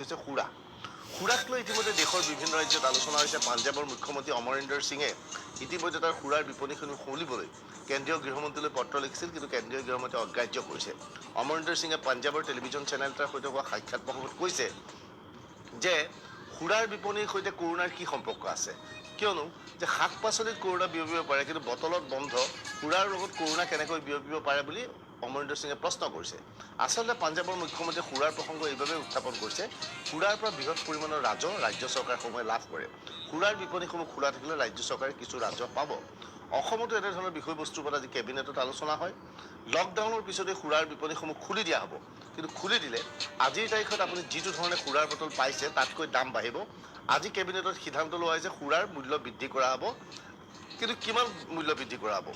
হৈছে সুৰা সুৰাক লৈ ইতিমধ্যে দেশৰ বিভিন্ন ৰাজ্যত আলোচনা হৈছে। পাঞ্জাবৰ মুখ্যমন্ত্ৰী অমৰিন্দৰ সিঙে ইতিমধ্যে তাৰ সুৰাৰ বিপণীখন খুলিবলৈ কেন্দ্ৰীয় গৃহমন্ত্ৰীলৈ পত্ৰ লিখিছিল, কিন্তু কেন্দ্ৰীয় গৃহমন্ত্ৰীয়ে অগ্ৰাহ্য কৰিছে। অমৰিন্দৰ সিঙে পাঞ্জাবৰ টেলিভিজন চেনেল এটাৰ সৈতে হোৱা সাক্ষাৎ প্ৰসংগত কৈছে যে সুৰাৰ বিপণীৰ সৈতে কৰোণাৰ কি সম্পৰ্ক আছে, কিয়নো যে শাক পাচলিত কৰোণা বিয়পিব পাৰে, কিন্তু বটলত বন্ধ সুৰাৰ লগত কৰোণা কেনেকৈ বিয়পিব পাৰে বুলি অমৰিন্দৰ সিঙে প্ৰশ্ন কৰিছে। আচলতে পাঞ্জাবৰ মুখ্যমন্ত্ৰীয়ে সুৰাৰ প্ৰসংগ এইভাৱে উত্থাপন কৰিছে, সুৰাৰ পৰা বৃহৎ পৰিমাণৰ ৰাজহ ৰাজ্য চৰকাৰসমূহে লাভ কৰে। সুৰাৰ বিপণীসমূহ খোলা থাকিলে ৰাজ্য চৰকাৰে কিছু ৰাজহ পাব। অসমতো এনেধৰণৰ বিষয়বস্তুৰ ওপৰত আজি কেবিনেটত আলোচনা হয়। লকডাউনৰ পিছতে সুৰাৰ বিপণীসমূহ খুলি দিয়া হ'ব, কিন্তু খুলি দিলে আজিৰ তাৰিখত আপুনি যিটো ধৰণে সুৰাৰ বটল পাইছে তাতকৈ দাম বাঢ়িব। আজি কেবিনেটত সিদ্ধান্ত লোৱা হৈছে সুৰাৰ মূল্য বৃদ্ধি কৰা হ'ব, কিন্তু কিমান মূল্য বৃদ্ধি কৰা হ'ব?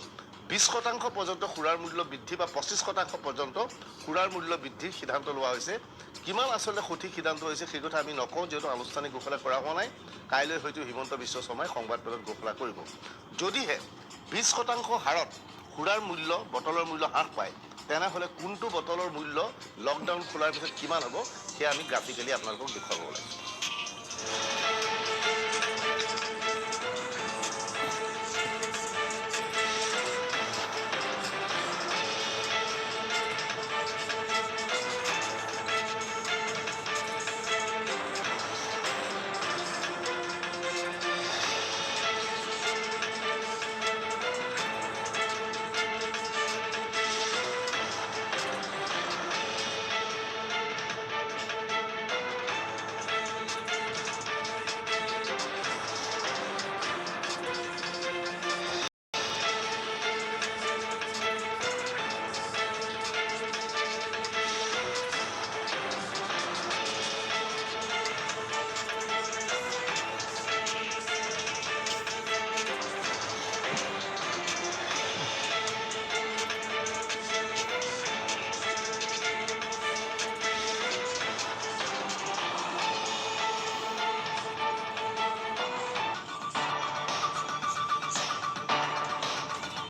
20% পৰ্যন্ত সুৰাৰ মূল্য বৃদ্ধি বা 25% পৰ্যন্ত সুৰাৰ মূল্য বৃদ্ধিৰ সিদ্ধান্ত লোৱা হৈছে। কিমান আচলতে সঠিক সিদ্ধান্ত হৈছে সেই কথা আমি নকওঁ, যিহেতু আনুষ্ঠানিক ঘোষণা কৰা হোৱা নাই। কাইলৈ হয়তো হিমন্ত বিশ্ব শৰ্মাই সংবাদমেলত ঘোষণা কৰিব। যদিহে 20% হাৰত সুৰাৰ মূল্য বটলৰ মূল্য হ্ৰাস পায়, তেনেহ'লে কোনটো বটলৰ মূল্য লকডাউন খোলাৰ পিছত কিমান হ'ব সেয়া আমি গ্ৰাফিকেলি আপোনালোকক দেখুৱাব লাগিব।